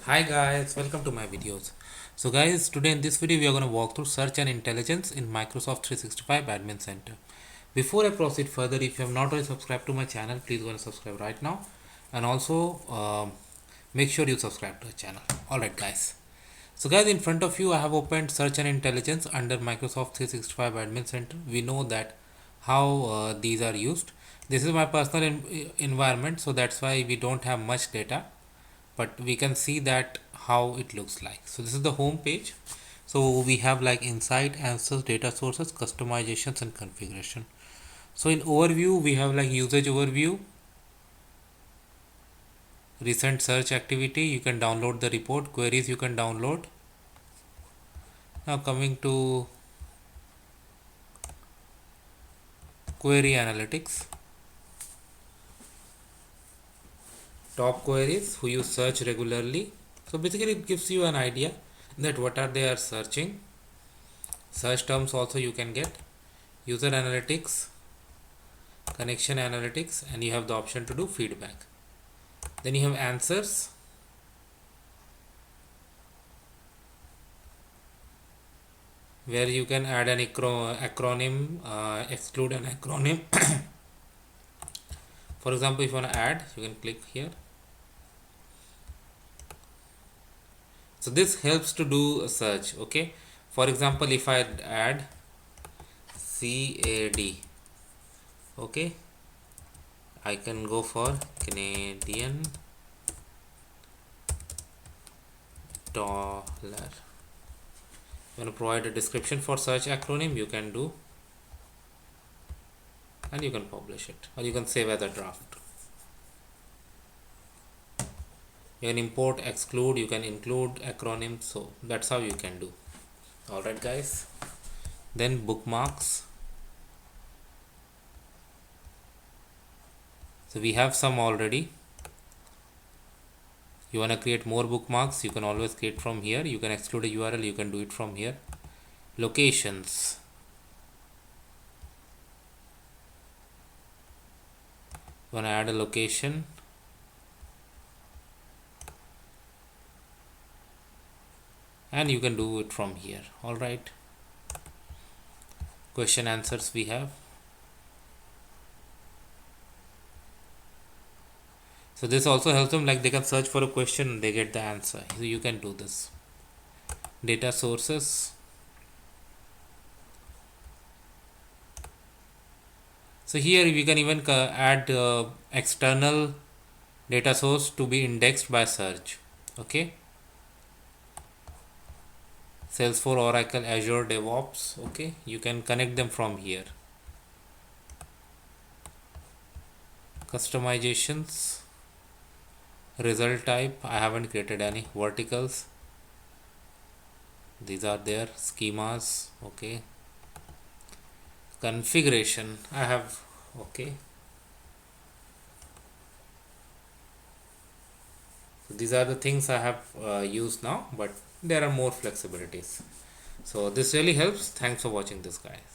Hi guys, welcome to my videos. So guys, today in this video we are going to walk through search and intelligence in Microsoft 365 Admin Center. Before I proceed further, if you have not already subscribed to my channel, please go and subscribe right now, and also make sure you subscribe to the channel. Alright guys. So guys, in front of you I have opened search and intelligence under Microsoft 365 Admin Center. We know that how these are used. This is my personal environment, so that's why we don't have much data, but we can see that how it looks like. So this is the home page. So we have like insight, answers, data sources, customizations, and configuration. So in overview we have like usage overview, recent search activity, you can download the report, queries you can download. Now coming to query analytics, top queries who you search regularly. So basically it gives you an idea that what are they are searching. Search terms also you can get, user analytics, connection analytics, and you have the option to do feedback. Then you have answers, where you can add an acronym, exclude an acronym. For example, if you want to add, you can click here. So this helps to do a search. Okay, for example, if I add CAD, okay, I can go for Canadian dollar. You want to provide a description for search acronym, you can do, and you can publish it, or you can save as a draft. You can import, exclude, you can include acronyms, so that's how you can do. Alright guys, then bookmarks. So we have some already. You want to create more bookmarks, you can always create from here. You can exclude a URL, you can do it from here. Locations, you want to add a location, and you can do it from here. All right, question answers we have. So this also helps them, like they can search for a question, they get the answer. So you can do this. Data sources. So here we can even add external data source to be indexed by search. Okay, Salesforce, Oracle, Azure, DevOps. Okay, you can connect them from here. Customizations, result type, I haven't created any. Verticals, these are there. Schemas, okay. Configuration, I have, okay. So these are the things I have used now, but there are more flexibilities. So this really helps. Thanks for watching this, guys.